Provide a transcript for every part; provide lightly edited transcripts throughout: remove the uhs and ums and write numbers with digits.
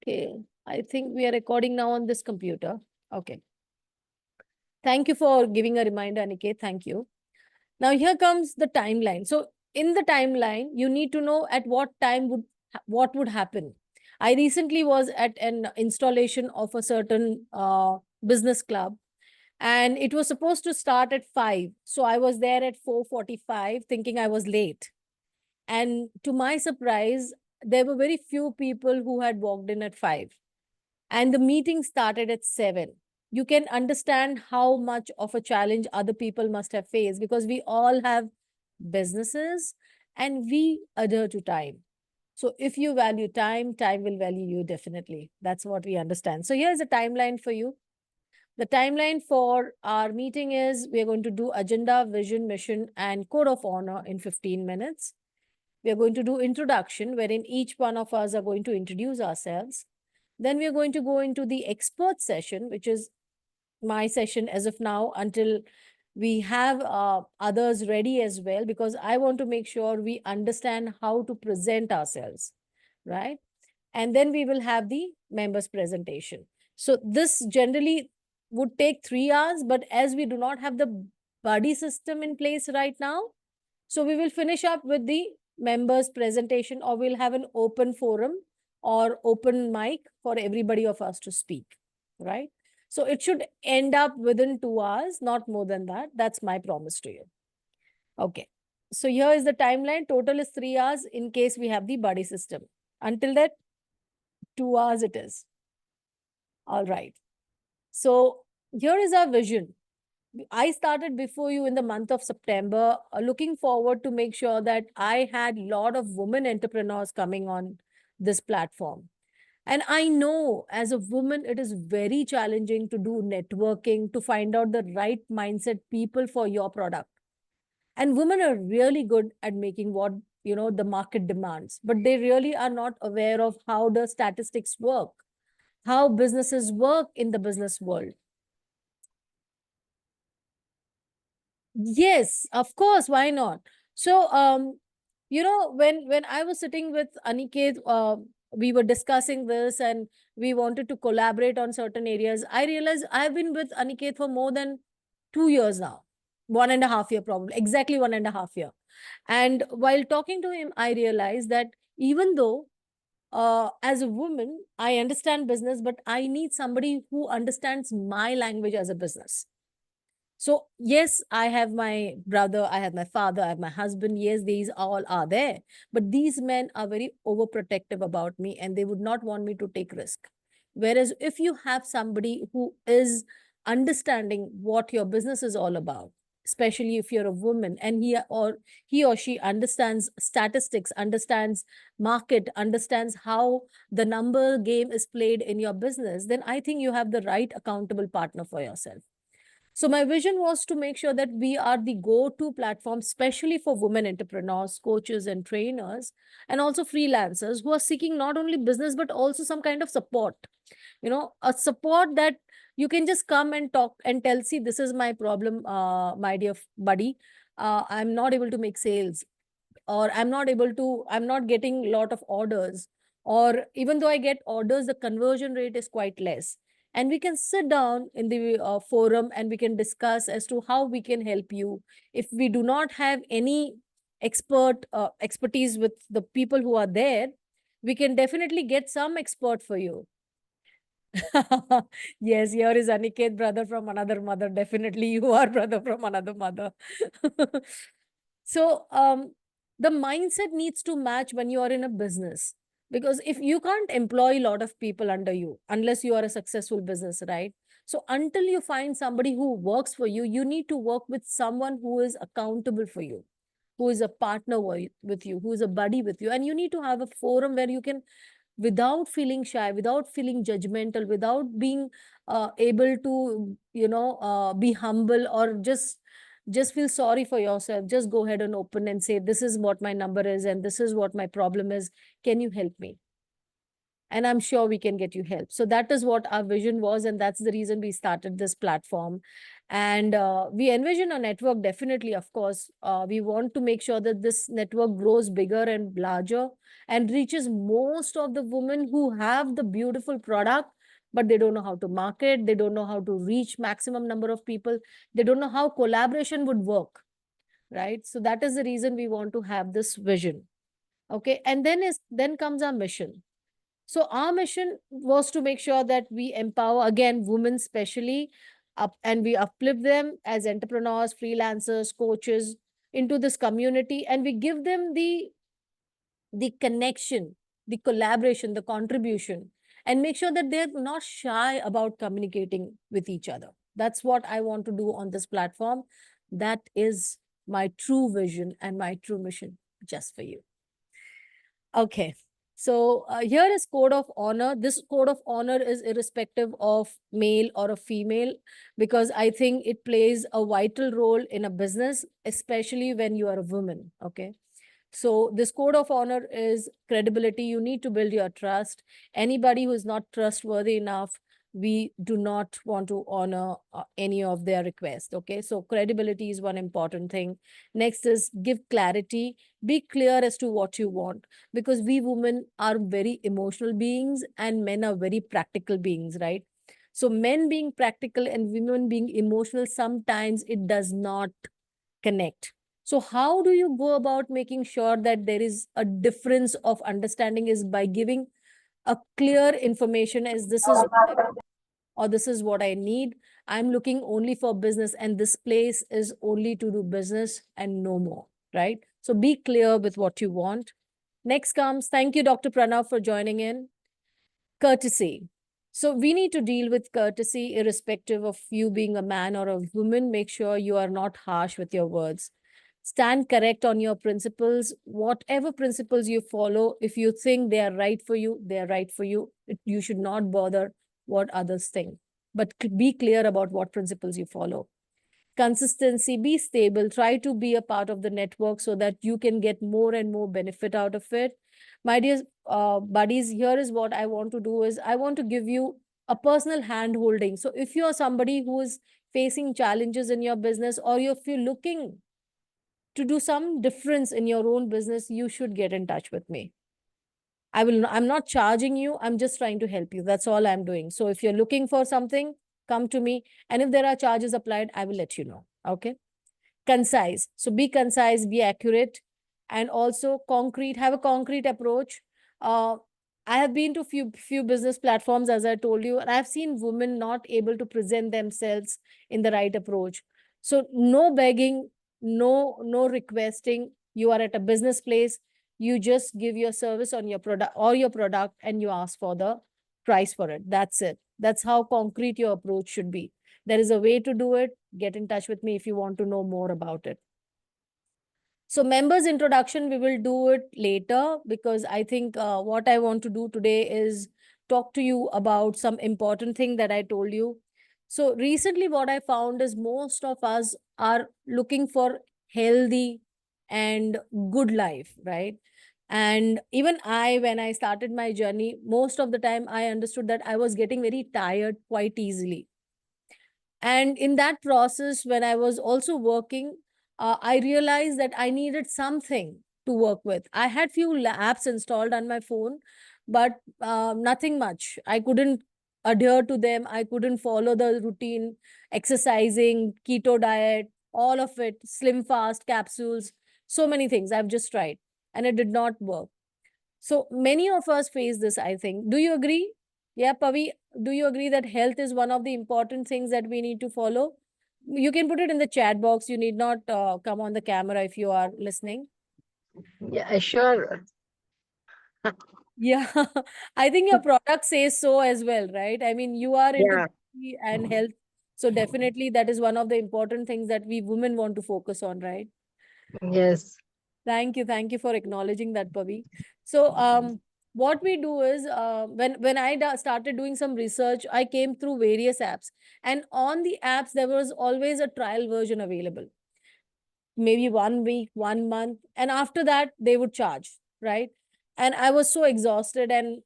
Okay, I think we are recording now on this computer. Okay. Thank you for giving a reminder, Aniket. Thank you. Now here comes the timeline. So in the timeline, you need to know at what time what would happen. I recently was at an installation of a certain business club, and it was supposed to start at 5. So I was there at 4:45 thinking I was late. And to my surprise, there were very few people who had walked in at 5, and the meeting started at 7. You can understand how much of a challenge other people must have faced, because we all have businesses and we adhere to time. So if you value time, time will value you definitely. That's what we understand. So here's a timeline for you. The timeline for our meeting is we are going to do agenda, vision, mission, and code of honor in 15 minutes. We are going to do introduction, wherein each one of us are going to introduce ourselves. Then we are going to go into the expert session, which is my session as of now, until we have others ready as well, because I want to make sure we understand how to present ourselves, right? And then we will have the members presentation. So this generally would take 3 hours, but as we do not have the buddy system in place right now, so we will finish up with the members presentation, or we'll have an open forum or open mic for everybody of us to speak, right? So it should end up within 2 hours, not more than that. That's my promise to you. Okay. So here is the timeline. Total is 3 hours in case we have the buddy system. Until that, 2 hours it is. All right. So here is our vision. I started before you in the month of September, looking forward to make sure that I had a lot of women entrepreneurs coming on this platform. And I know as a woman, it is very challenging to do networking, to find out the right mindset people for your product. And women are really good at making what, the market demands, but they really are not aware of how the statistics work, how businesses work in the business world. Yes, of course. Why not? So, when I was sitting with Aniket, we were discussing this, and we wanted to collaborate on certain areas. I realized I've been with Aniket for more than 2 years now, 1.5 year, probably exactly 1.5 year. And while talking to him, I realized that even though as a woman, I understand business, but I need somebody who understands my language as a business. So, yes, I have my brother, I have my father, I have my husband. Yes, these all are there. But these men are very overprotective about me, and they would not want me to take risk. Whereas if you have somebody who is understanding what your business is all about, especially if you're a woman, and he or she understands statistics, understands market, understands how the number game is played in your business, then I think you have the right accountable partner for yourself. So my vision was to make sure that we are the go-to platform, especially for women entrepreneurs, coaches, and trainers, and also freelancers who are seeking not only business but also some kind of support. A support that you can just come and talk and tell, see, this is my problem, my dear buddy. I'm not able to make sales, or I'm not getting a lot of orders, or even though I get orders, the conversion rate is quite less. And we can sit down in the forum, and we can discuss as to how we can help you. If we do not have any expertise with the people who are there, we can definitely get some expert for you. Yes, here is Aniket, brother from another mother. Definitely, you are brother from another mother. So, the mindset needs to match when you are in a business, because if you can't employ a lot of people under you unless you are a successful business, right? So, until you find somebody who works for you, you need to work with someone who is accountable for you, who is a partner with you, who is a buddy with you, and you need to have a forum where you can, without feeling shy, without feeling judgmental, without being able to be humble, or just feel sorry for yourself, just go ahead and open and say, this is what my number is and this is what my problem is, can you help me? and I'm sure we can get you help. So that is what our vision was, and that's the reason we started this platform. And we envision a network, definitely, of course. We want to make sure that this network grows bigger and larger and reaches most of the women who have the beautiful product, but they don't know how to market, they don't know how to reach maximum number of people, they don't know how collaboration would work, right? So that is the reason we want to have this vision. Okay, and then comes our mission. So our mission was to make sure that we empower, again, women especially, up, and we uplift them as entrepreneurs, freelancers, coaches into this community, and we give them the connection, the collaboration, the contribution, and make sure that they're not shy about communicating with each other. That's what I want to do on this platform. That is my true vision and my true mission, just for you. Okay. So here is code of honor. This code of honor is irrespective of male or a female, because I think it plays a vital role in a business, especially when you are a woman. Okay. So this code of honor is credibility. You need to build your trust. Anybody who is not trustworthy enough, we do not want to honor any of their requests. Okay. So credibility is one important thing. Next is give clarity. Be clear as to what you want, because we women are very emotional beings and men are very practical beings, right? So men being practical and women being emotional, sometimes it does not connect. So how do you go about making sure that there is a difference of understanding is by giving a clear information as this is or this is what I need. I'm looking only for business and this place is only to do business and no more, right? So be clear with what you want. Next comes, thank you, Dr. Pranav, for joining in. Courtesy. So we need to deal with courtesy irrespective of you being a man or a woman. Make sure you are not harsh with your words. Stand correct on your principles. Whatever principles you follow, if you think they are right for you, they are right for you. You should not bother what others think, but be clear about what principles you follow. Consistency, be stable, try to be a part of the network so that you can get more and more benefit out of it. My dear buddies, here is what I want to do is I want to give you a personal hand holding. So if you're somebody who is facing challenges in your business, or if you're looking to do some difference in your own business, you should get in touch with me. I'm not charging you. I'm just trying to help you. That's all I'm doing. So if you're looking for something, come to me. And if there are charges applied, I will let you know. Okay. Concise. So be concise, be accurate, and also concrete. Have a concrete approach. I have been to few business platforms, as I told you, and I've seen women not able to present themselves in the right approach. So no begging, no requesting. You are at a business place. You just give your service on your product and you ask for the price for it. That's it. That's how concrete your approach should be. There is a way to do it. Get in touch with me if you want to know more about it. So members introduction, we will do it later, because I think what I want to do today is talk to you about some important thing that I told you. So recently what I found is most of us are looking for healthy and good life, right? And even when I started my journey, most of the time I understood that I was getting very tired quite easily. And in that process, when I was also working, I realized that I needed something to work with. I had few apps installed on my phone, but nothing much. I couldn't adhere to them. I couldn't follow the routine, exercising, keto diet, all of it, slim fast capsules, so many things I've just tried, and it did not work. So many of us face this, I think. Do you agree? Yeah, Pavi, do you agree that health is one of the important things that we need to follow? You can put it in the chat box. You need not come on the camera if you are listening. Yeah, sure. Yeah, I think your product says so as well, right? I mean, you are into Yeah. beauty and health. So definitely that is one of the important things that we women want to focus on, right? Yes. Thank you. Thank you for acknowledging that, Pavi. So, what we do is when I started doing some research, I came through various apps, and on the apps there was always a trial version available. Maybe 1 week, 1 month, and after that they would charge, right? and I was so exhausted, and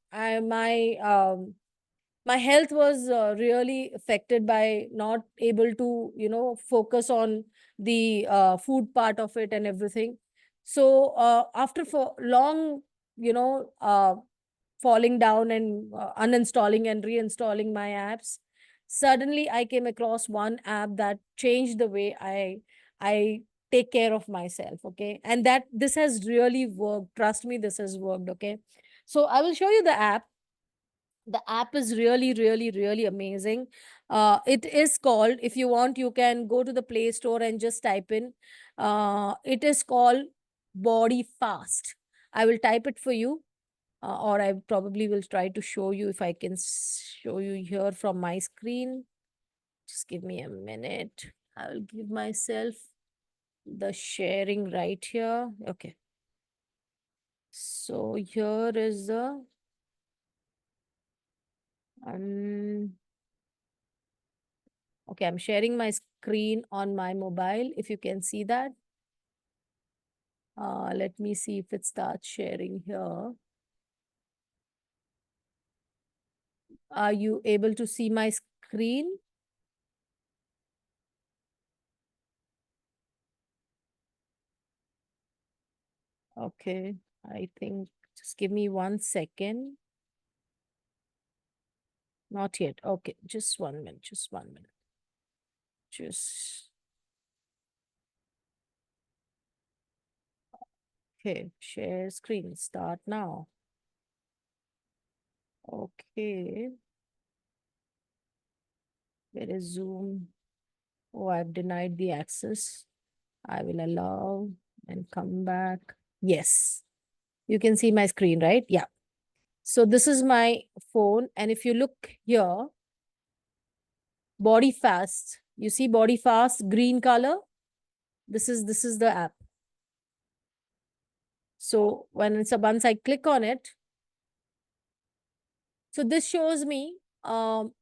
my health was really affected by not able to, focus on the food part of it and everything. So after for long, you know, falling down and uninstalling and reinstalling my apps, suddenly I came across one app that changed the way I take care of myself. Okay, and that this has really worked. Trust me, this has worked. Okay, so I will show you the app. The app is really, really, really amazing. It is called, if you want, you can go to the Play Store and just type in. It is called Body Fast. I will type it for you, or I probably will try to show you if I can show you here from my screen. Just give me a minute. I will give myself the sharing right here. Okay. So here is the um okay, I'm sharing my screen on my mobile. If you can see that, let me see if it starts sharing here. Are you able to see my screen? Okay, I think just give me 1 second. Not yet. Okay, just 1 minute. Just 1 minute. Just okay. Share screen. Start now. Okay. Where is Zoom? Oh, I've denied the access. I will allow and come back. Yes. You can see my screen, right? Yeah. So this is my phone. And if you look here, Body Fast, you see Body Fast, green color. This is the app. So once I click on it, so this shows me,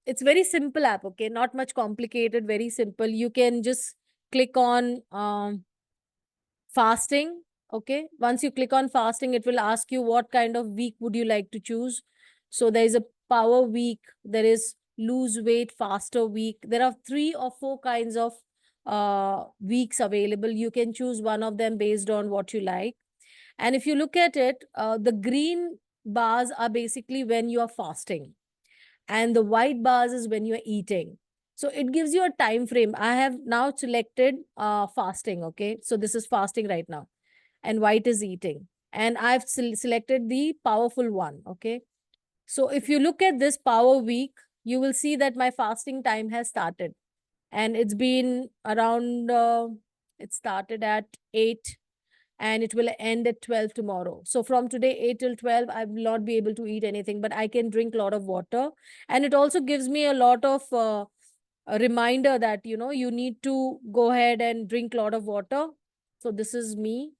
it's very simple app, okay? Not much complicated, very simple. You can just click on fasting. Okay, once you click on fasting, it will ask you what kind of week would you like to choose. So there is a power week, there is lose weight faster week. There are 3 or 4 kinds of weeks available. You can choose one of them based on what you like. And if you look at it, the green bars are basically when you are fasting, and the white bars is when you're eating. So it gives you a time frame. I have now selected fasting. Okay, so this is fasting right now, and white is eating, and I've selected the powerful one. Okay, so if you look at this power week, you will see that my fasting time has started, and it's been around it started at 8 and it will end at 12 tomorrow. So from today 8 till 12, I will not be able to eat anything, but I can drink a lot of water. And it also gives me a lot of a reminder that, you need to go ahead and drink a lot of water. So this is me.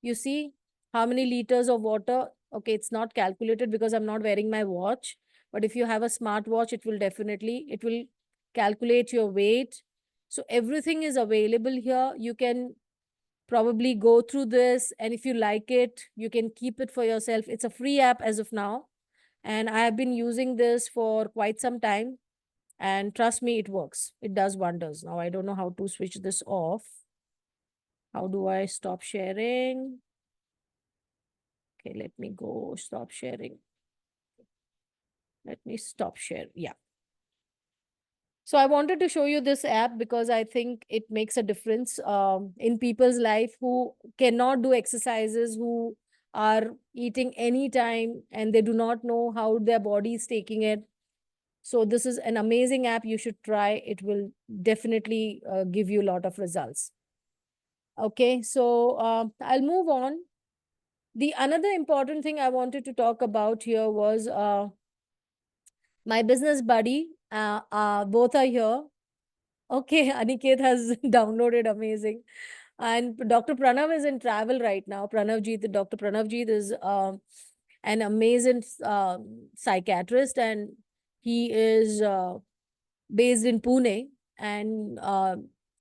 You see how many liters of water. Okay, it's not calculated because I'm not wearing my watch. But if you have a smartwatch, it will calculate your weight. So everything is available here. You can probably go through this, and if you like it, you can keep it for yourself. It's a free app as of now, and I have been using this for quite some time, and trust me, it works. It does wonders. Now I don't know how to switch this off. How do I stop sharing? Okay, let me go stop sharing. Let me stop share. Yeah. So I wanted to show you this app because I think it makes a difference in people's life who cannot do exercises, who are eating anytime and they do not know how their body is taking it. So this is an amazing app. You should try. It will definitely give you a lot of results. Okay, so I'll move on. The another important thing I wanted to talk about here was my business buddy. Both are here. Okay, Aniket has downloaded. Amazing. And Dr. Pranav is in travel right now. Dr. Pranavjeet is an amazing psychiatrist, and he is based in Pune. And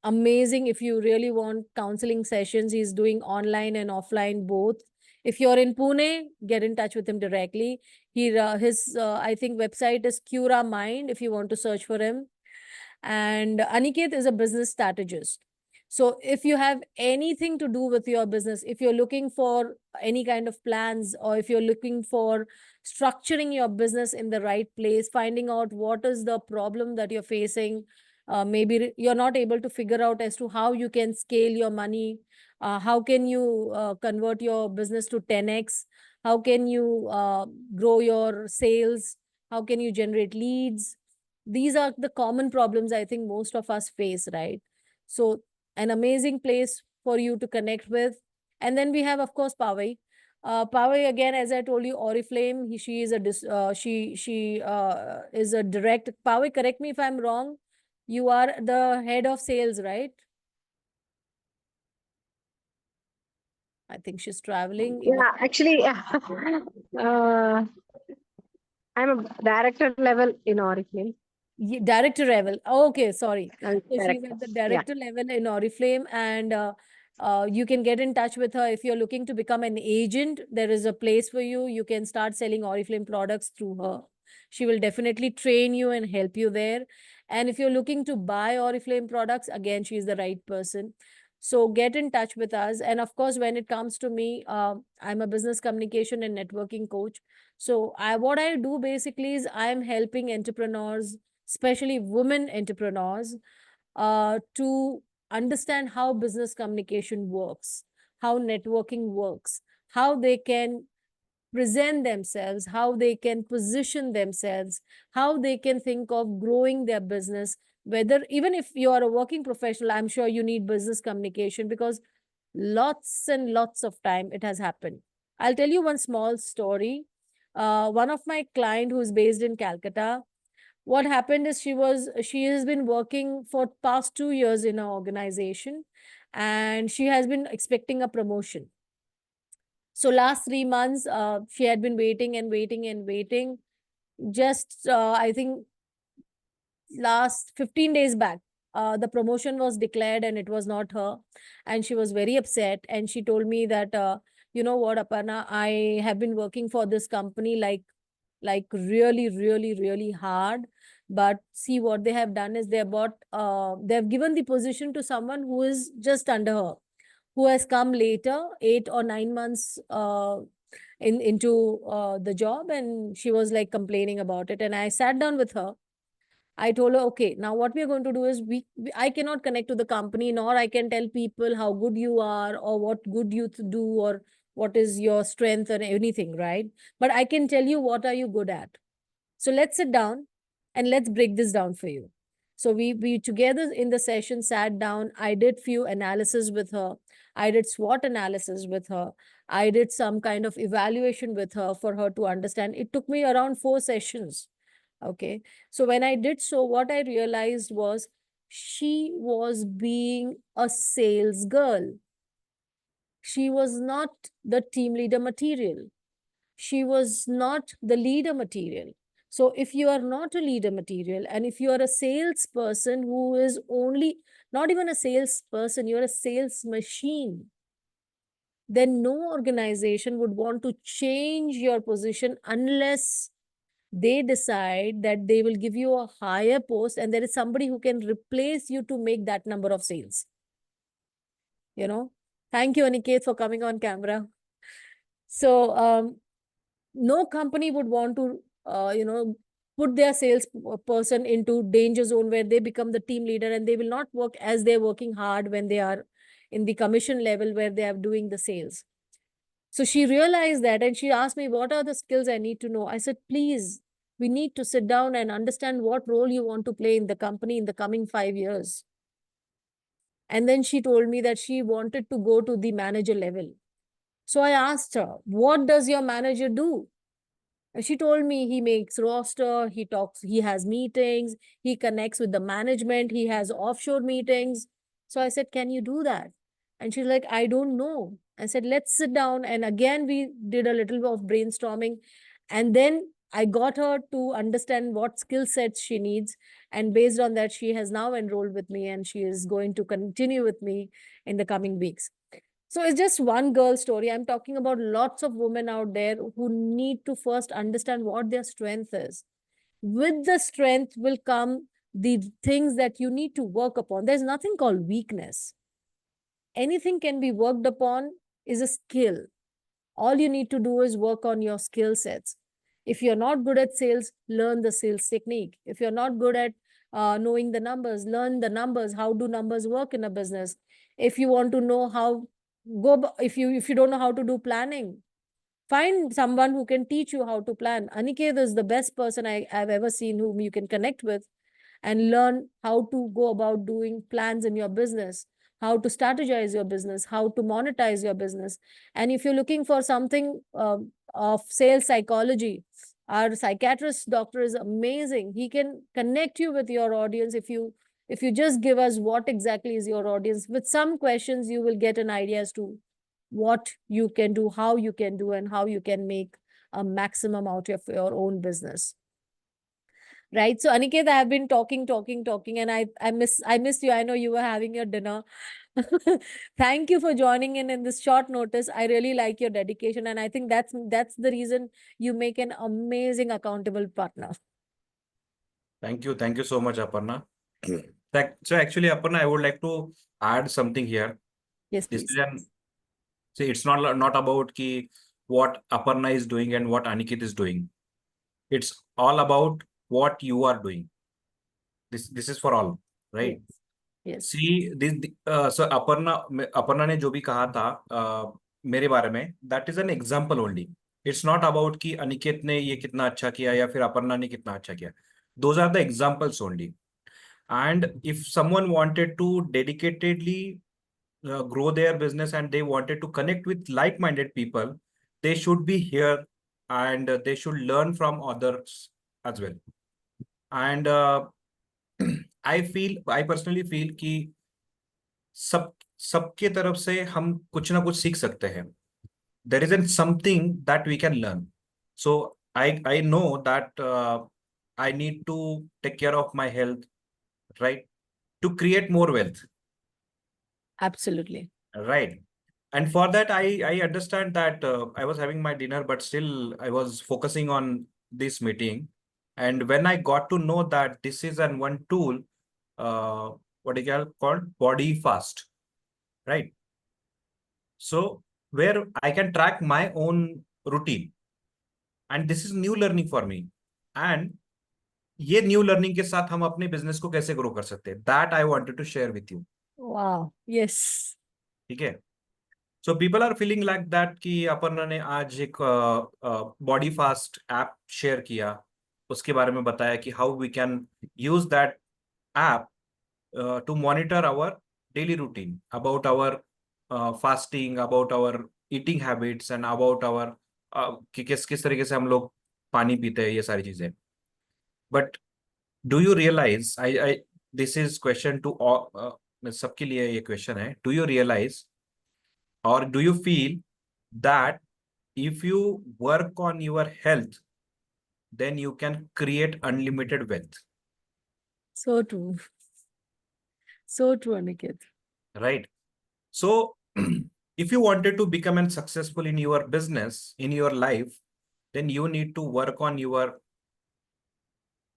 amazing, if you really want counseling sessions, he's doing online and offline both. If you're in Pune, get in touch with him directly. His I think website is Cura Mind if you want to search for him. And Aniket is a business strategist. So if you have anything to do with your business, if you're looking for any kind of plans, or if you're looking for structuring your business in the right place, finding out what is the problem that you're facing, maybe you're not able to figure out as to how you can scale your money, how can you convert your business to 10x, how can you grow your sales, how can you generate leads. These are the common problems I think most of us face, right? So an amazing place for you to connect with. And then we have, of course, Pavai. Pavai, again, as I told you, Oriflame, she is is a direct. Pavai, correct me if I'm wrong. You are the head of sales, right? I think she's traveling. Yeah, actually, I'm a director level in Oriflame. Director level. Oh, okay, sorry. I'm So she's director. at the Yeah. director level in Oriflame, and you can get in touch with her if you're looking to become an agent. There is a place for you. You can start selling Oriflame products through her. She will definitely train you and help you there. And if you're looking to buy Oriflame products, again, she's the right person. So get in touch with us. And of course, when it comes to me, I'm a business communication and networking coach. So what I do basically is I'm helping entrepreneurs, especially women entrepreneurs, to understand how business communication works, how networking works, how they can present themselves, how they can position themselves, how they can think of growing their business. Whether even if you are a working professional, I'm sure you need business communication because lots and lots of time it has happened. I'll tell you one small story. One of my client who's based in Calcutta, what happened is she has been working for past 2 years in our organization, and she has been expecting a promotion. So last 3 months, she had been waiting and waiting and waiting. Just I think last 15 days back, the promotion was declared and it was not her, and she was very upset. And she told me that, you know what, Aparna, I have been working for this company like really, really, really hard. But see, what they have done is they have given the position to someone who is just under her, who has come later, 8 or 9 months into the job, and she was like complaining about it. And I sat down with her. I told her, okay, now what we are going to do is I cannot connect to the company, nor I can tell people how good you are or what good you do or what is your strength or anything, right? But I can tell you what are you good at. So let's sit down and let's break this down for you. So we together in the session sat down. I did few analysis with her. I did SWOT analysis with her. I did some kind of evaluation with her for her to understand. It took me around 4 sessions. Okay. So when I did so, what I realized was she was being a sales girl. She was not the team leader material. She was not the leader material. So if you are not a leader material, and if you are a salesperson who is only not even a salesperson, you're a sales machine, then no organization would want to change your position unless they decide that they will give you a higher post and there is somebody who can replace you to make that number of sales. You know, thank you, Aniket, for coming on camera. So, no company would want to, put their sales person into danger zone where they become the team leader and they will not work as they're working hard when they are in the commission level where they are doing the sales. So she realized that and she asked me, what are the skills I need to know? I said, please, we need to sit down and understand what role you want to play in the company in the coming 5 years. And then she told me that she wanted to go to the manager level. So I asked her, what does your manager do? And she told me he makes roster, he talks, he has meetings, he connects with the management, he has offshore meetings. So I said, can you do that? And she's like, I don't know. I said, let's sit down. And again, we did a little bit of brainstorming. And then I got her to understand what skill sets she needs. And based on that, she has now enrolled with me and she is going to continue with me in the coming weeks. So it's just one girl story. I'm talking about lots of women out there who need to first understand what their strength is. With the strength will come the things that you need to work upon. There's nothing called weakness. Anything can be worked upon is a skill. All you need to do is work on your skill sets. If you're not good at sales, learn the sales technique. If you're not good at knowing the numbers, learn the numbers. How do numbers work in a business? If you want to know how if you don't know how to do planning, find someone who can teach you how to plan. Aniket is the best person I've ever seen whom you can connect with and learn how to go about doing plans in your business, how to strategize your business, how to monetize your business. And if you're looking for something of sales psychology, our psychiatrist doctor is amazing. He can connect you with your audience. If you just give us what exactly is your audience, with some questions you will get an idea as to what you can do, how you can do, and how you can make a maximum out of your own business. Right. So Aniket, I have been talking, and I missed you. I know you were having your dinner. Thank you for joining in this short notice. I really like your dedication, and I think that's the reason you make an amazing accountable partner. Thank you so much, Aparna. So actually, Aparna, I would like to add something here. Yes, This please. is an See, it's not about what Aparna is doing and what Aniket is doing. It's all about what you are doing. This is for all, right? Yes. See, so Aparna ने जो भी कहा था मेरे बारे में, that is an example only. It's not about कि अनिकेत ने ये कितना अच्छा किया या फिर अपर्णा ने कितना अच्छा किया. Those are the examples only. And if someone wanted to dedicatedly grow their business and they wanted to connect with like-minded people, they should be here and they should learn from others as well. And I personally feel कि सबके तरफ से हम कुछ ना कुछ सीख सकते हैं. There isn't something that we can learn. So I know that I need to take care of my health, right, to create more wealth. Absolutely. Right. And for that, I understand that I was having my dinner, but still I was focusing on this meeting. And when I got to know that this is one tool, what do you call Body Fast, right? So where I can track my own routine. And this is new learning for me. And ये new learning के साथ हम अपने business को कैसे grow कर सकते हैं, that I wanted to share with you. Wow, yes. ठीक है. So people are feeling like that कि अपर्णा ने आज एक बॉडी फास्ट ऐप शेयर किया, उसके बारे में बताया कि how we can use that app to monitor our daily routine, about our fasting, about our eating habits and about our कि किस तरीके से हम लोग पानी पीते हैं, ये सारी चीजें. But do you realise, I this is question to सबके लिए ये क्वेश्चन है, do you realise or do you feel that if you work on your health, then you can create unlimited wealth? So true. So true, Aniket. Right. So if you wanted to become successful in your business, in your life, then you need to work on your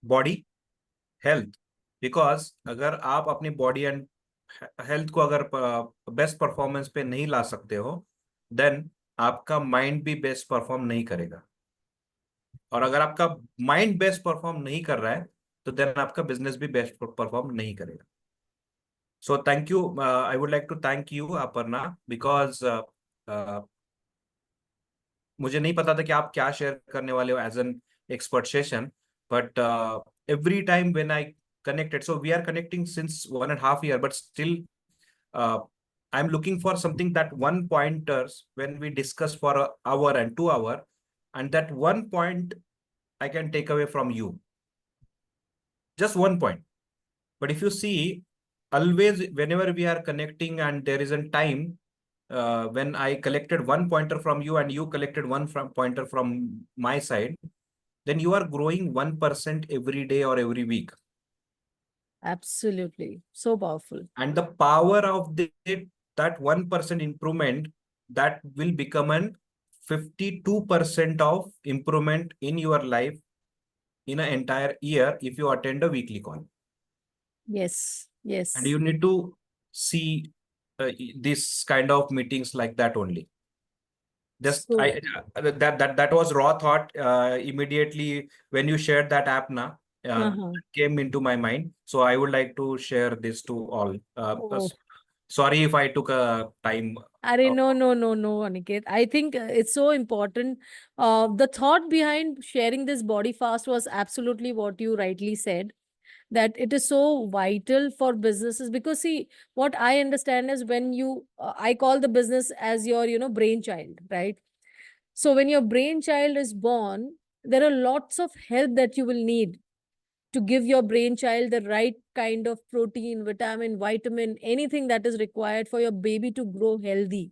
body health. Because अगर आप अपनी body and health को अगर best performance पे नहीं ला सकते हो, then आपका माइंड भी बेस्ट परफॉर्म नहीं करेगा. और अगर आपका माइंड बेस्ट परफॉर्म नहीं कर रहा है, तो देन आपका बिजनेस भी बेस्ट परफॉर्म नहीं करेगा. So thank you. I would like to thank you Aparna, because मुझे नहीं पता था कि आप क्या शेयर करने वाले हो as an expert session, but every time when I connected, so we are connecting since 1.5 years, but still I'm looking for something, that one pointers when we discuss for an hour and 2 hours, and that one point I can take away from you, just one point. But if you see, always whenever we are connecting and there is a time when I collected one pointer from you and you collected one pointer from my side, then you are growing 1% every day or every week. Absolutely. So powerful. And the power of it that 1% improvement, that will become an 52% of improvement in your life in an entire year if you attend a weekly call. Yes, yes. And you need to see this kind of meetings like that only. Just So- that was raw thought immediately when you shared that app now came into my mind. So I would like to share this to all. Oh. Sorry if I took a time. No, Aniket. I think it's so important. The thought behind sharing this body fast was absolutely what you rightly said, that it is so vital for businesses. Because see, what I understand is when you, I call the business as your, brainchild, right? So when your brainchild is born, there are lots of help that you will need to give your brainchild the right kind of protein, vitamin, anything that is required for your baby to grow healthy.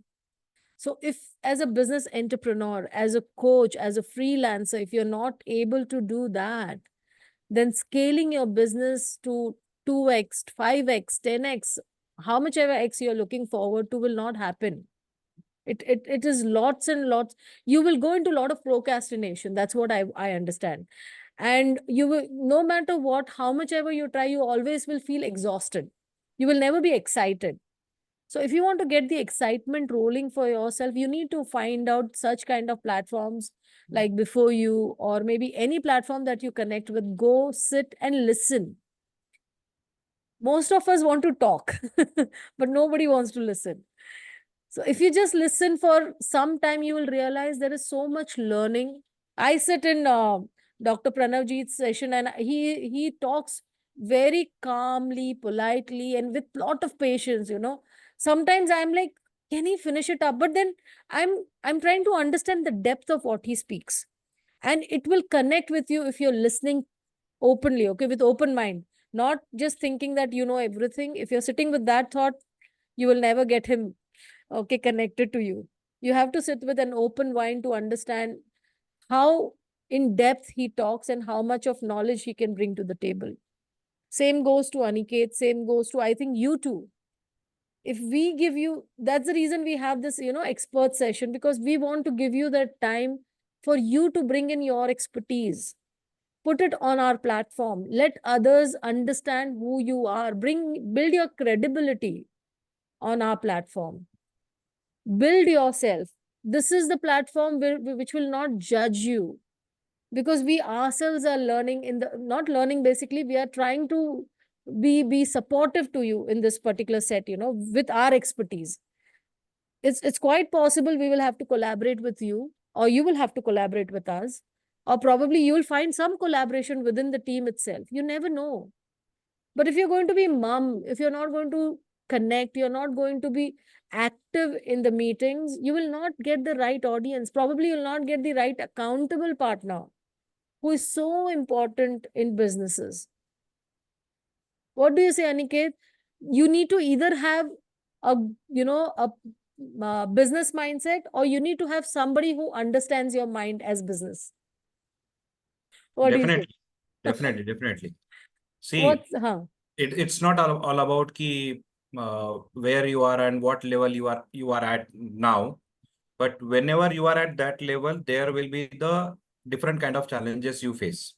So if as a business entrepreneur, as a coach, as a freelancer, if you're not able to do that, then scaling your business to 2x, 5x, 10x, how much ever x you're looking forward to will not happen. It is lots and lots. You will go into a lot of procrastination. That's what I understand. And you will, no matter what, how much ever you try, you always will feel exhausted. You will never be excited. So if you want to get the excitement rolling for yourself, you need to find out such kind of platforms like Before You, or maybe any platform that you connect with. Go sit and listen. Most of us want to talk, but nobody wants to listen. So if you just listen for some time, you will realize there is so much learning. I sit in Dr. Pranavjeet's session, and he talks very calmly, politely, and with lot of patience. Sometimes I'm like, can he finish it up? But then I'm trying to understand the depth of what he speaks, and it will connect with you if you're listening openly, okay, with open mind, not just thinking that you know everything. If you're sitting with that thought, you will never get him, okay, connected to you. You have to sit with an open mind to understand how in depth he talks and how much of knowledge he can bring to the table. Same goes to Aniket, same goes to, I think, you too. If we give you, that's the reason we have this, expert session, because we want to give you that time for you to bring in your expertise. Put it on our platform. Let others understand who you are. Build your credibility on our platform. Build yourself. This is the platform which will not judge you, because we ourselves are learning not learning, basically we are trying to be supportive to you in this particular set, with our expertise. It's quite possible we will have to collaborate with you, or you will have to collaborate with us, or probably you will find some collaboration within the team itself. You never know. But if you're going to be mum, if you're not going to connect, you're not going to be active in the meetings, you will not get the right audience. Probably you'll not get the right accountable partner, who is so important in businesses. What do you say, Aniket? You need to either have a, business mindset, or you need to have somebody who understands your mind as business. What do you say? Definitely. See, it's not all about where you are and what level you are at now, but whenever you are at that level, there will be the different kind of challenges you face.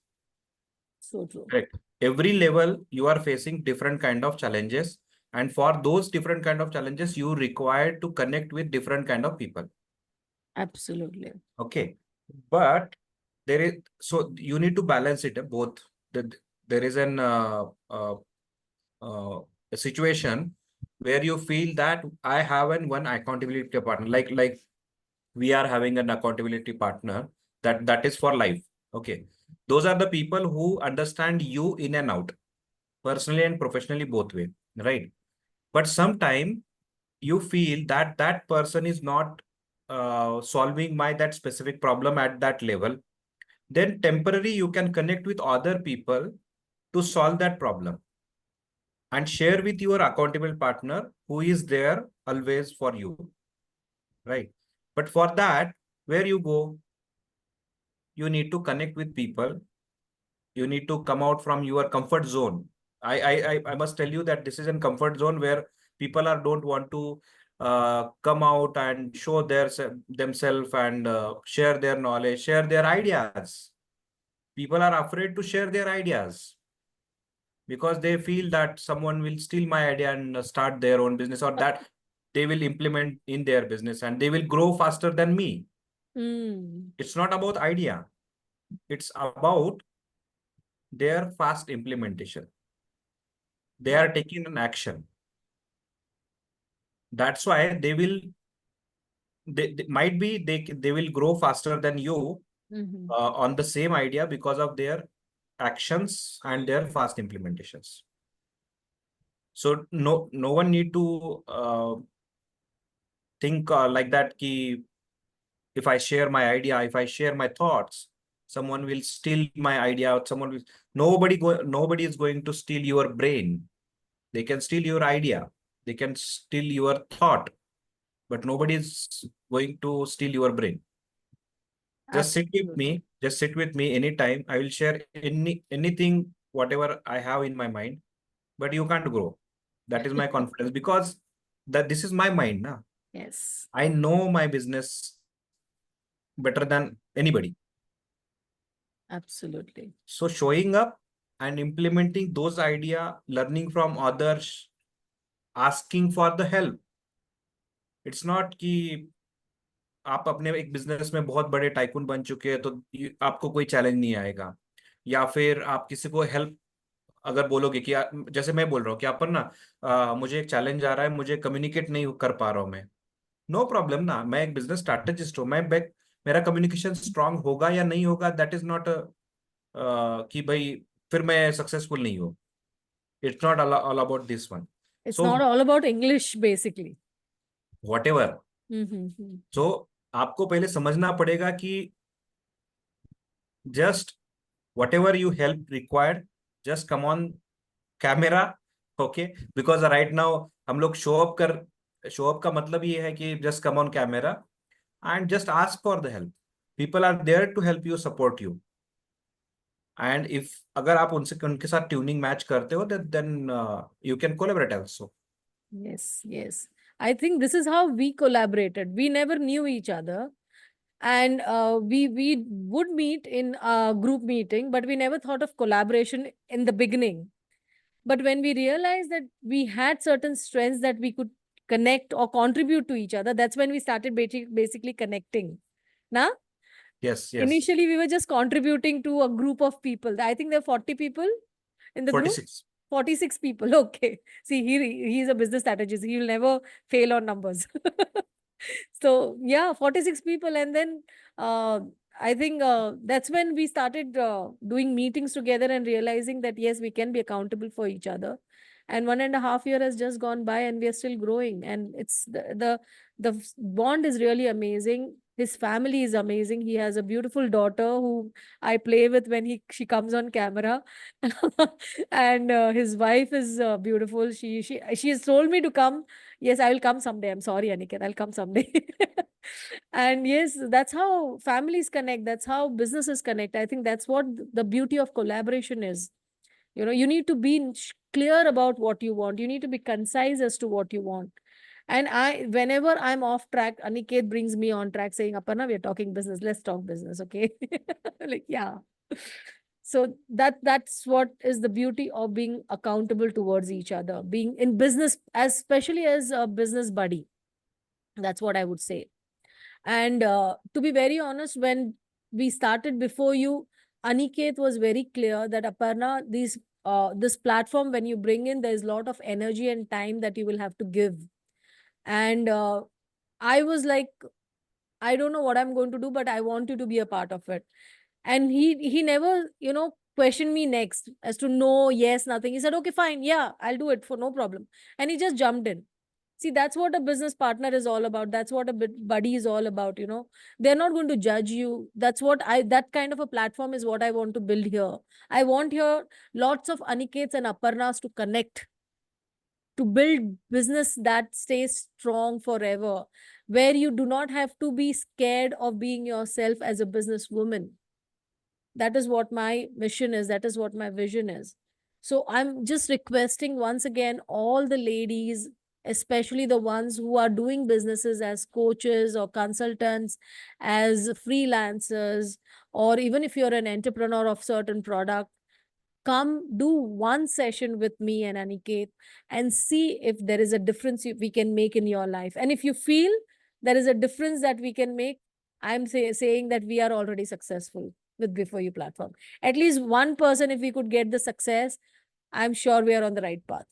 So true. Correct. Every level you are facing different kind of challenges, and for those different kind of challenges, you require to connect with different kind of people. Absolutely. Okay, but so you need to balance it both. There is a situation where you feel that I have one accountability partner, like we are having an accountability partner that is for life. Okay, those are the people who understand you in and out, personally and professionally, both way, right? But sometime you feel that that person is not solving that specific problem at that level, then temporarily you can connect with other people to solve that problem and share with your accountable partner who is there always for you, right? But for that, where you go, you need to connect with people. You need to come out from your comfort zone. I must tell you that this is a comfort zone where people don't want to come out and show themselves and share their knowledge, share their ideas. People are afraid to share their ideas because they feel that someone will steal my idea and start their own business, or that they will implement in their business and they will grow faster than me. It's not about idea. It's about their fast implementation. They are taking an action. That's why they might be they will grow faster than you on the same idea because of their actions and their fast implementations. So no one need to think like that ki if I share my idea, if I share my thoughts, someone will steal my idea, or nobody is going to steal your brain. They can steal your idea, they can steal your thought, but nobody is going to steal your brain. Just sit with me anytime. I will share anything, whatever I have in my mind, but you can't grow. That is my confidence, because this is my mind. Na? Yes. I know my business better than anybody. Absolutely. So showing up and implementing those ideas, learning from others, asking for the help. It's not कि आप अपने एक business में बहुत बड़े tycoon बन चुके हैं तो आपको कोई चैलेंज नहीं आएगा, या फिर आप किसी को हेल्प अगर बोलोगे कि जैसे मैं बोल रहा हूँ कि अपन ना मुझे एक चैलेंज आ रहा है, मुझे कम्युनिकेट नहीं कर पा रहा हूँ मैं, नो प्रॉब्लम ना, मैं एक बिजनेस स्ट्रैटेजिस्ट हूँ, मेरा कम्युनिकेशन स्ट्रांग होगा या नहीं होगा, दैट इज नॉट कि भाई फिर मैं सक्सेसफुल नहीं हूँ. It's not all about this one. It's So not all about English, basically. whatever. So आपको पहले समझना पड़ेगा कि just whatever you help required, just come on camera, okay? Because right now हम लोग show up का मतलब ये है कि just come on camera and just ask for the help. People are there to help you, support you. And if अगर आप उनके साथ tuning match करते हो, then you can collaborate also. Yes. I think this is how we collaborated. We never knew each other. And we would meet in a group meeting, but we never thought of collaboration in the beginning. But when we realized that we had certain strengths that we could connect or contribute to each other, that's when we started basically connecting. Nah? Yes. Initially, we were just contributing to a group of people. I think there are 40 people in the 46. group. 46 people. Okay. See, he's a business strategist. He will never fail on numbers. So, yeah, 46 people. And then I think that's when we started doing meetings together and realizing that, yes, we can be accountable for each other. And 1.5 years has just gone by and we are still growing. And it's the bond is really amazing. His family is amazing. He has a beautiful daughter who I play with when she comes on camera. And his wife is beautiful. She has told me to come. Yes, I will come someday. I'm sorry, Aniket. I'll come someday. And yes, that's how families connect. That's how businesses connect. I think that's what the beauty of collaboration is. You know, you need to be clear about what you want. You need to be concise as to what you want. And whenever I'm off track, Aniket brings me on track saying, Aparna, we're talking business. Let's talk business. Okay. Like, yeah. So that's what is the beauty of being accountable towards each other, being in business, especially as a business buddy. That's what I would say. And to be very honest, when we started before you, Aniket was very clear that Aparna, this platform, when you bring in, there's a lot of energy and time that you will have to give. And I was like, I don't know what I'm going to do, but I want you to be a part of it. And he never, questioned me next as to no, yes, nothing. He said, okay, fine. Yeah, I'll do it for no problem. And he just jumped in. See, that's what a business partner is all about. That's what a buddy is all about. They're not going to judge you. That kind of a platform is what I want to build here. I want here lots of Anikets and Aparnas to connect, to build business that stays strong forever, where you do not have to be scared of being yourself as a businesswoman. That is what my mission is. That is what my vision is. So I'm just requesting once again, all the ladies, especially the ones who are doing businesses as coaches or consultants, as freelancers, or even if you're an entrepreneur of certain product, come do one session with me and Aniket and see if there is a difference we can make in your life. And if you feel there is a difference that we can make, I'm saying that we are already successful with Before You platform. At least one person, if we could get the success, I'm sure we are on the right path.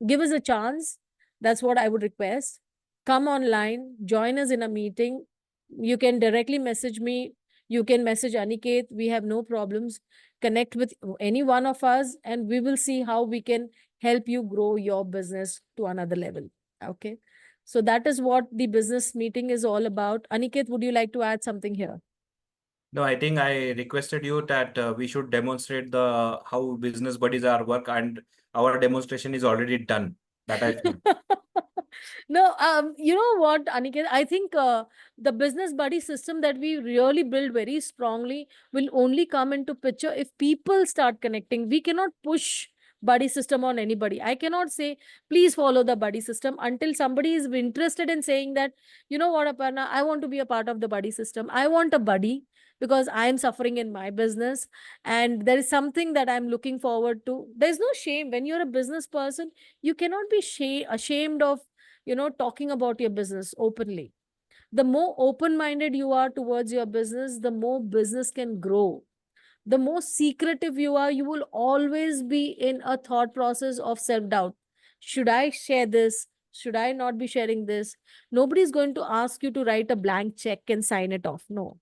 Give us a chance. That's what I would request. Come online, join us in a meeting. You can directly message me. You can message Aniket. We have no problems. Connect with any one of us and we will see how we can help you grow your business to another level. Okay. So that is what the business meeting is all about. Aniket, would you like to add something here? No, I think I requested you that we should demonstrate the how business buddies are work, and our demonstration is already done. That I feel. No, you know what, Aniket? I think the business buddy system that we really build very strongly will only come into picture if people start connecting. We cannot push buddy system on anybody. I cannot say, please follow the buddy system until somebody is interested in saying that, you know what, Aparna, I want to be a part of the buddy system. I want a buddy because I am suffering in my business and there is something that I'm looking forward to. There's no shame when you're a business person. You cannot be ashamed of talking about your business openly. The more open minded you are towards your business, the more business can grow. The more secretive you are, you will always be in a thought process of self doubt. Should I share this? Should I not be sharing this? Nobody is going to ask you to write a blank check and sign it off. No.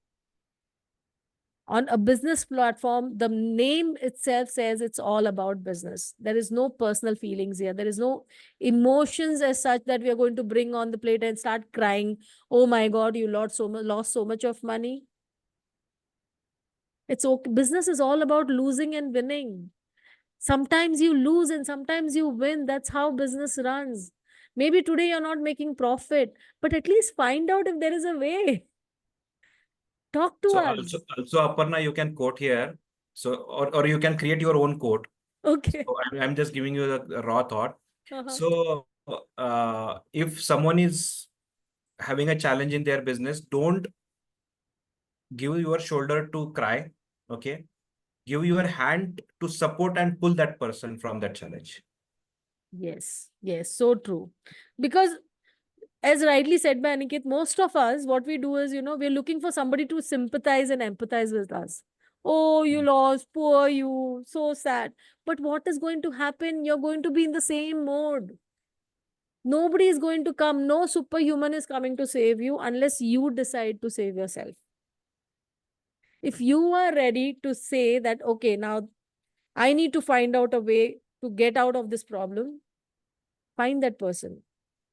On a business platform, the name itself says it's all about business. There is no personal feelings here. There is no emotions as such that we are going to bring on the plate and start crying. Oh my God, you lost so much of money. It's okay. Business is all about losing and winning. Sometimes you lose and sometimes you win. That's how business runs. Maybe today you're not making profit, but at least find out if there is a way. Talk to So us. also Aparna, you can quote here. So or you can create your own quote. Okay. So I'm just giving you the raw thought. Uh-huh. So if someone is having a challenge in their business, don't give your shoulder to cry. Okay. Give your hand to support and pull that person from that challenge. Yes, yes, so true. Because as rightly said by Aniket, most of us, what we do is, we're looking for somebody to sympathize and empathize with us. Oh, you lost, poor you, so sad. But what is going to happen? You're going to be in the same mode. Nobody is going to come. No superhuman is coming to save you unless you decide to save yourself. If you are ready to say that, okay, now I need to find out a way to get out of this problem, find that person.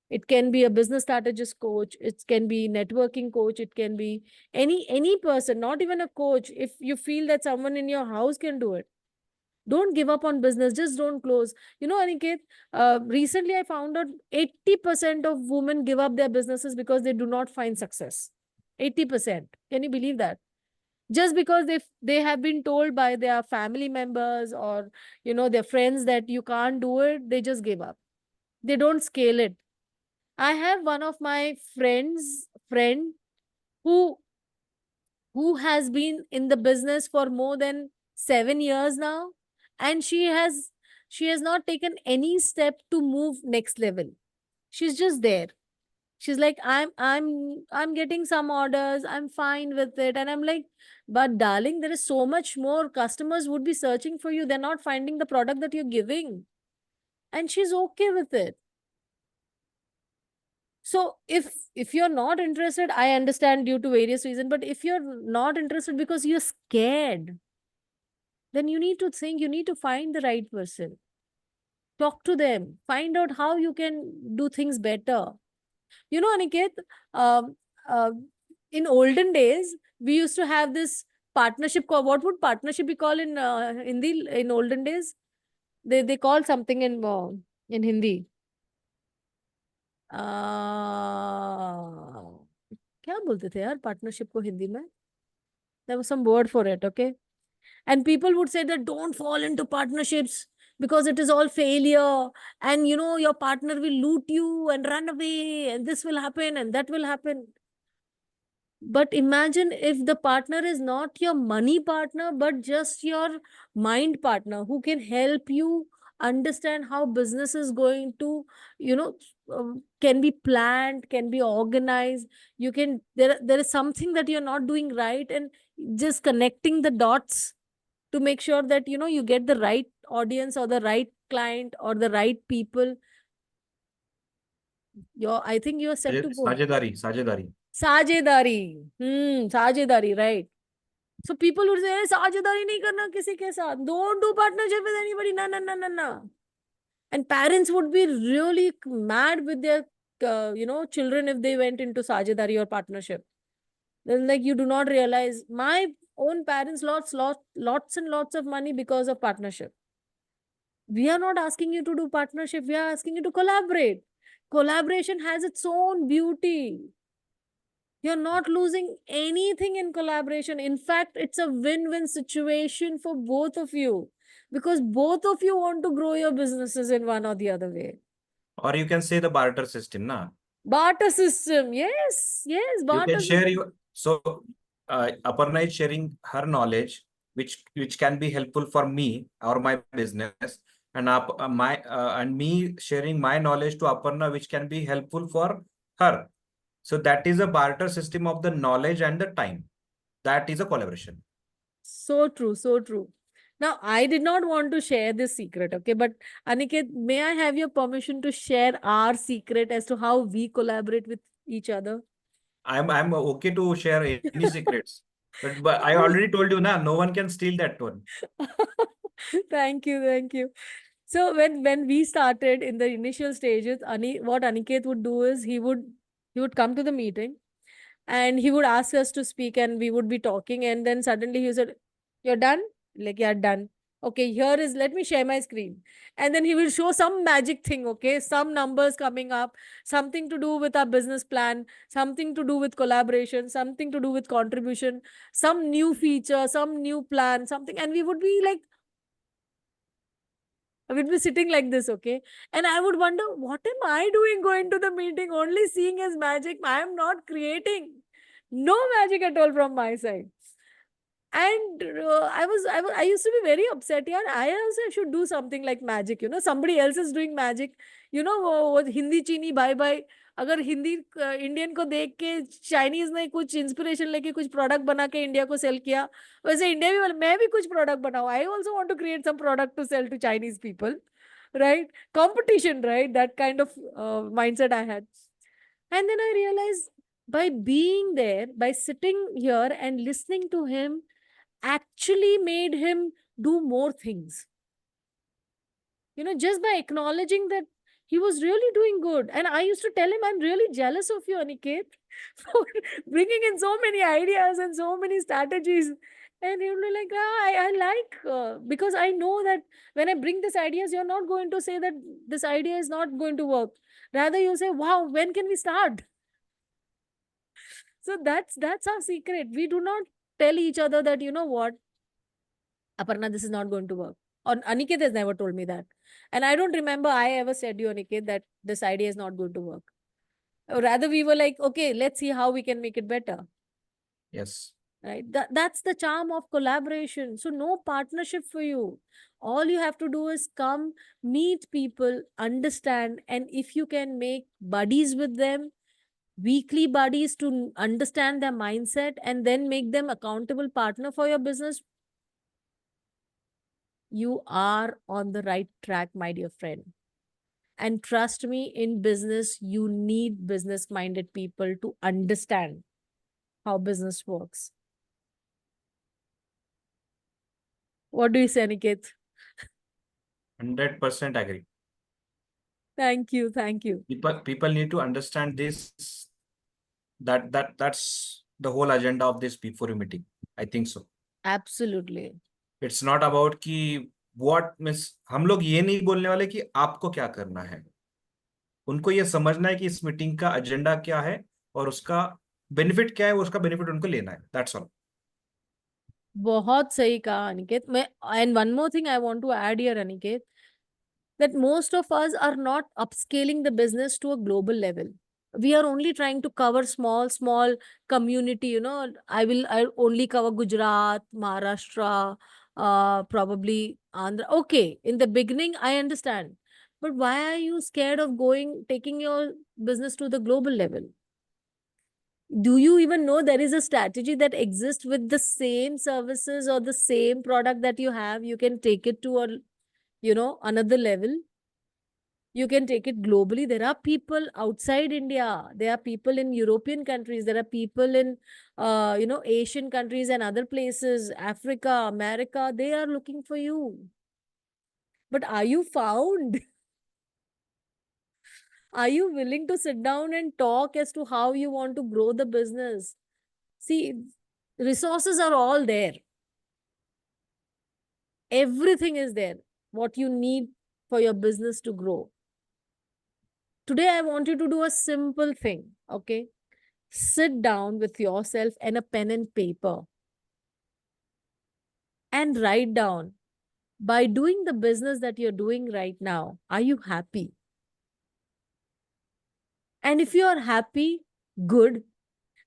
It can be a business strategist coach, it can be networking coach, it can be any person, not even a coach. If you feel that someone in your house can do it, don't give up on business, just don't close. Aniket, recently I found out 80% of women give up their businesses because they do not find success. 80%. Can you believe that? Just because they have been told by their family members or their friends that you can't do it, they just give up. They don't scale it. I have one of my friend who has been in the business for more than 7 years now, and she has not taken any step to move next level. She's just there. She's like, I'm getting some orders, I'm fine with it. And I'm like, but darling, there is so much more. Customers would be searching for you. They're not finding the product that you're giving. And she's okay with it. So if you're not interested, I understand due to various reasons, but if you're not interested because you're scared, then you need to think, you need to find the right person. Talk to them, find out how you can do things better. Aniket, um, uh, in olden days, we used to have this partnership call. What would partnership be called in Hindi in olden days? They call something in Hindi. क्या बोलते थे यार partnership को हिंदी में? There was some word for it, okay? And people would say that don't fall into partnerships. because it is all failure, and you know your partner will loot you and run away, and this will happen and that will happen. But imagine if the partner is not your money partner, but just your mind partner who can help you understand how business is going to, you know, can be planned, can be organized. You can, there is something that you're not doing right, and just connecting the dots to make sure that, you know, you get the right audience or the right client or the right people. I think you're set to go. साझेदारी साझेदारी, साझेदारी, right? So people would say, साझेदारी नहीं करना किसी के साथ. Don't do partnership with anybody. No, no, no, no, no. And parents would be really mad with their, children if they went into साझेदारी or partnership. Then, like, you do not realize, my own parents lost lots and lots of money because of partnership. We are not asking you to do partnership. We are asking you to collaborate. Collaboration has its own beauty. You're not losing anything in collaboration. In fact, it's a win-win situation for both of you, because both of you want to grow your businesses in one or the other way. or you can say the barter system na. Barter system. Yes, yes. You Barter can share system. Aparna is sharing her knowledge which can be helpful for me or my business, and and me sharing my knowledge to Aparna which can be helpful for her. So that is a barter system of the knowledge and the time. That is a collaboration. So true, so true. Now, I did not want to share this secret, okay? But Aniket, may I have your permission to share our secret as to how we collaborate with each other? I'm okay to share any secrets, but I already told you na, no one can steal that one. Thank you, thank you. So when we started in the initial stages, what Aniket would do is he would come to the meeting and he would ask us to speak, and we would be talking, and then suddenly he said, "You're done?" Like, "Yeah, done." "Okay, here is, let me share my screen." And then he will show some magic thing, okay? Some numbers coming up, something to do with our business plan, something to do with collaboration, something to do with contribution, some new feature, some new plan, something. And we would be like, we'd be sitting like this, okay? And I would wonder, what am I doing going to the meeting, only seeing as magic? I am not creating. No magic at all from my side. And I used to be very upset. Yeah, I also should do something like magic. You know, somebody else is doing magic. You know, वो हिंदी चीनी bye bye. अगर Hindi Indian को देख के Chinese ने कुछ inspiration लेके कुछ प्रोडक्ट बना के इंडिया को सेल किया, वैसे इंडिया भी मैं भी कुछ प्रोडक्ट बनाऊं. I also want to create some product to sell to Chinese people, right? Competition, right? That kind of mindset I had. And then I realized, by being there, by sitting here and listening to him, actually made him do more things. You know, just by acknowledging that he was really doing good. And I used to tell him, I'm really jealous of you, Aniket, for bringing in so many ideas and so many strategies. And he would be like, I like, because I know that when I bring these ideas, you're not going to say that this idea is not going to work. Rather, you say, wow, when can we start? So that's our secret. We do not tell each other that, you know what, Aparna, this is not going to work. Or Aniket has never told me that. And I don't remember I ever said to you, Aniket, that this idea is not going to work. Or rather, we were like, okay, let's see how we can make it better. Yes. Right? That's the charm of collaboration. So no partnership for you. All you have to do is come, meet people, understand, and if you can make buddies with them, weekly buddies, to understand their mindset and then make them accountable partner for your business, you are on the right track, my dear friend. And trust me, in business, you need business-minded people to understand how business works. What do you say, Aniket? 100% agree. Thank you. Thank you. People need to understand this. That's the whole agenda of this P4U meeting. I think so. Absolutely. It's not about कि what means, हम लोग ये नहीं बोलने वाले कि आपको क्या करना है. उनको ये समझना है कि इस मीटिंग का एजेंडा क्या है और उसका बेनिफिट क्या है, उसका बेनिफिट उनको लेना है. That's all. बहुत सही कहा, अनिकेत. मैं, and one more thing I want to add here, Aniket. that most of us are not upscaling the business to a global level. We are only trying to cover small community, I'll only cover Gujarat, Maharashtra, probably Andhra. Okay, in the beginning, I understand. But why are you scared of taking your business to the global level? Do you even know there is a strategy that exists with the same services or the same product that you have? You can take it to another level. You can take it globally. There are people outside India. There are people in European countries. There are people in, Asian countries and other places, Africa, America. They are looking for you. But are you found? Are you willing to sit down and talk as to how you want to grow the business? See, resources are all there. Everything is there. What you need for your business to grow. Today, I want you to do a simple thing, okay? Sit down with yourself and a pen and paper and write down, by doing the business that you're doing right now, are you happy? And if you're happy, good.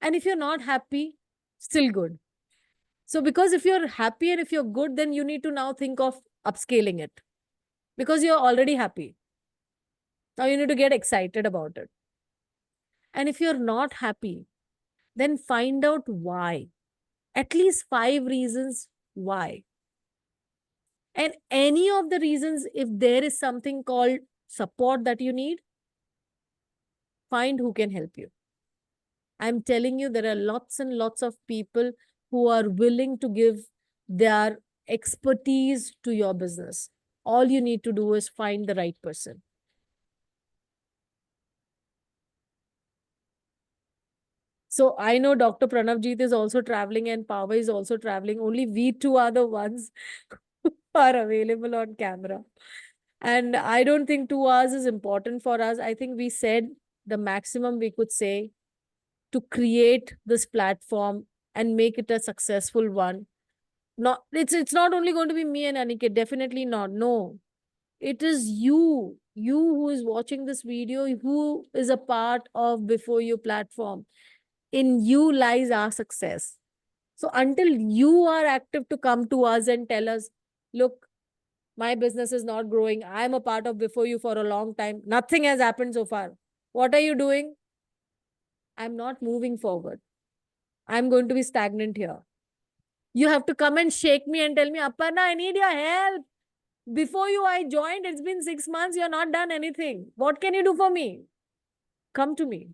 And if you're not happy, still good. So because if you're happy and if you're good, then you need to now think of upscaling it because you're already happy. Now you need to get excited about it. And if you're not happy, then find out why. At least 5 reasons why. And any of the reasons, if there is something called support that you need, find who can help you. I'm telling you, there are lots and lots of people who are willing to give their expertise to your business. All you need to do is find the right person. So I know Dr. Pranavjeet is also traveling and Pava is also traveling. Only we two are the ones who are available on camera. And I don't think 2 hours is important for us. I think we said the maximum we could say to create this platform and make it a successful one. It's not only going to be me and Aniket, definitely not. No, it is you who is watching this video, who is a part of Before You platform. In you lies our success. So until you are active to come to us and tell us, look, my business is not growing. I'm a part of Before You for a long time. Nothing has happened so far. What are you doing? I'm not moving forward. I'm going to be stagnant here. You have to come and shake me and tell me, Aparna, I need your help. Before You, I joined. It's been 6 months. You're not done anything. What can you do for me? Come to me.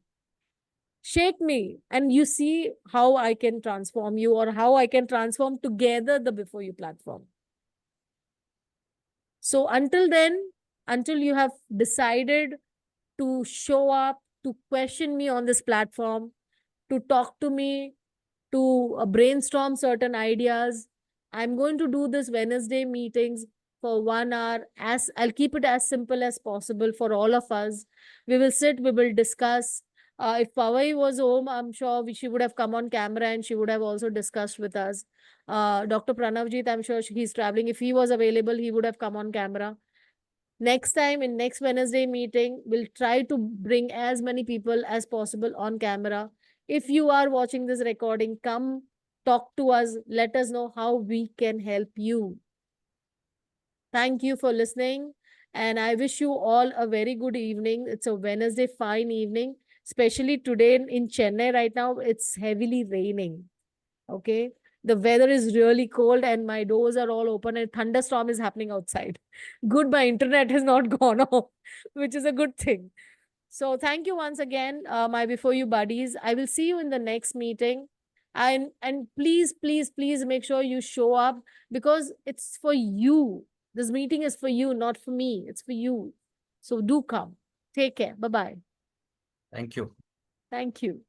Shake me and you see how I can transform you or how I can transform together the Before You platform. So until then, until you have decided to show up, to question me on this platform, to talk to me, to brainstorm certain ideas, I'm going to do this Wednesday meetings for 1 hour. I'll keep it as simple as possible for all of us. We will sit, we will discuss. If Pavai was home, I'm sure she would have come on camera and she would have also discussed with us. Dr. Pranavjeet, I'm sure he's traveling. If he was available, he would have come on camera. Next time, in next Wednesday meeting, we'll try to bring as many people as possible on camera. If you are watching this recording, come talk to us. Let us know how we can help you. Thank you for listening. And I wish you all a very good evening. It's a Wednesday fine evening, especially today in Chennai right now. It's heavily raining. Okay. The weather is really cold and my doors are all open and thunderstorm is happening outside. Good, my internet has not gone off, which is a good thing. So thank you once again, my Before You buddies. I will see you in the next meeting. And please, please, please make sure you show up because it's for you. This meeting is for you, not for me. It's for you. So do come. Take care. Bye-bye. Thank you. Thank you.